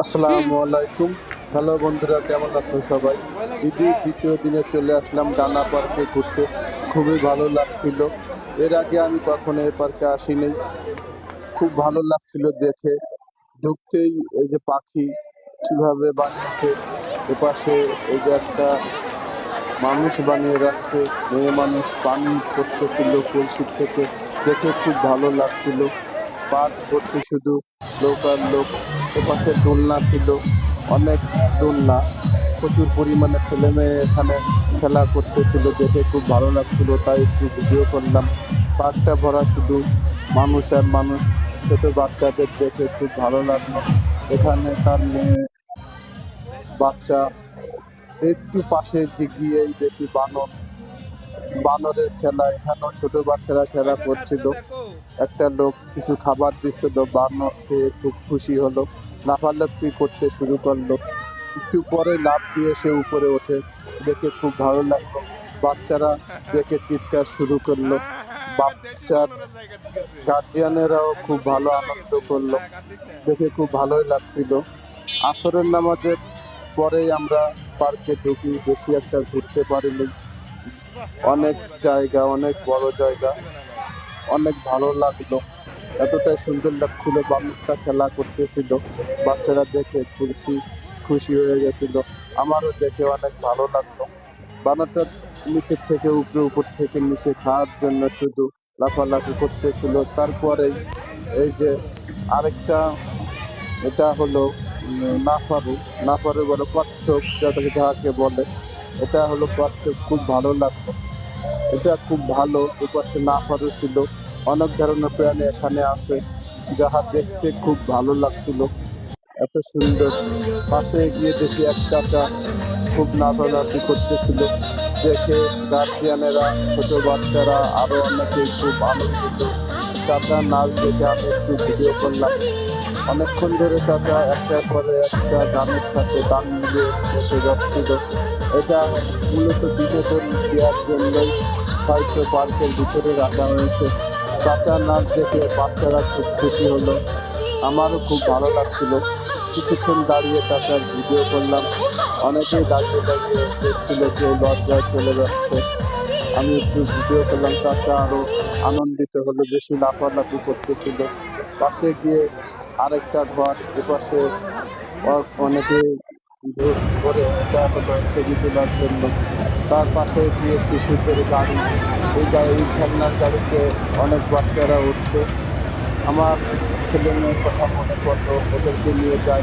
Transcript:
আসসালামু আলাইকুম। হ্যালো বন্ধুরা, কেমন আছো সবাই? ঈদের দ্বিতীয় দিনে চলে আসলাম ডানা পার্কে ঘুরতে। খুবই ভালো লাগছিল। এর আগে আমি কখনো এই পার্কে আসিনি। খুব ভালো লাগছিল দেখে। ঢুকতেই এই যে পাখি কিভাবে বানিয়েছে, এপাশে এই যে একটা মানুষ বানিয়ে রাখছে, মেয়ে মানুষ পানি পড়তেছিল কলসির থেকে। দেখে খুব ভালো লাগছিল। পার্ক ভর্তি শুধু লোক আর লোক। এপাশে দোলনা ছিল, অনেক দোলনা। প্রচুর পরিমাণে ছেলে মেয়ে এখানে খেলা করতেছিল, দেখে খুব ভালো লাগছিল, তাই একটু ভিডিও করলাম। পার্কটা ভরা শুধু মানুষ আর মানুষ। ছোট বাচ্চাদের দেখে খুব ভালো লাগলো। এখানে তার মেয়ে বাচ্চা। একটু পাশে গিয়েই দেখি বানর, বানরের খেলা। এখানেও ছোট বাচ্চারা খেলা করছিল। একটা লোক কিছু খাবার দিচ্ছিল, বানর খেয়ে খুব খুশি হলো, লাফালাফি করতে শুরু করলো। একটু পরে লাফ দিয়ে সে উপরে ওঠে, দেখে খুব ভালো লাগলো। বাচ্চারা দেখে চিৎকার শুরু করলো। বাচ্চার গার্জিয়ানেরাও খুব ভালো আনন্দ করলো, দেখে খুব ভালোই লাগছিল। আসরের নামাজের পরেই আমরা পার্কে ঢুকি, বেশি একটা ঘুরতে পারিনি। অনেক জায়গা, অনেক বড় জায়গা, অনেক ভালো লাগলো। এতটাই সুন্দর লাগছিল, বানরটা খেলা করতেছিল। বাচ্চারা দেখে খুশি খুশি হয়ে গেছিল। আমারও দেখে অনেক ভালো লাগলো। বানরটা নিচের থেকে উপরে, উপর থেকে নিচে খাওয়ার জন্য শুধু লাফালাফি করতেছিল। তারপরেই এই যে আরেকটা, এটা হলো নাফারু। নাফারু বলে কচ্ছপ, যাকে বলে। এটা হলো কচ্ছপ, খুব ভালো লাগলো। এটা খুব ভালো। এপাশে নাফারও ছিল। অনেক ধরনের প্রাণী এখানে আছে, যাহা দেখতে খুব ভালো লাগছিল। এত সুন্দর। পাশে গিয়ে দেখি এক চাচা খুব নাচানাচি করতেছিল, দেখে গার্জিয়ানেরা, ছোট বাচ্চারা আরো অনেকেই খুব আনন্দিত। চাচা নাচ দেখে আমি একটু ভিডিও করলাম। অনেকক্ষণ ধরে চাচা একটার পরে একটা গানের সাথে গান মিলিয়ে বসে যাচ্ছিল। এটা মূলত বিনোদন দেওয়ার জন্যই হয়তো পার্কের ভিতরে রাখা হয়েছে। চাচার নাচ দেখে বাচ্চারা খুব খুশি হলো, আমারও খুব ভালো লাগছিল। কিছুক্ষণ দাঁড়িয়ে চাচার ভিডিও করলাম। অনেকেই দাঁড়িয়ে দাঁড়িয়ে দেখছিল, কেউ লজ্জায় চলে যাচ্ছে। আমি একটু ভিডিও করলাম, চাচা আরো আনন্দিত হলো, বেশি লাফালাফি করতেছিল। পাশে গিয়ে আরেকটা ঘর, এপাশে অনেকে ধরে, এটা হলো ছবি তোলার জন্য। তার পাশে গিয়ে শিশুদের গাড়ি, এই খেলনার গাড়িতে অনেক বাচ্চারা উঠতো। আমার ছেলে মেয়ের কথা মনে পড়লো, ওদেরকে নিয়ে যাই।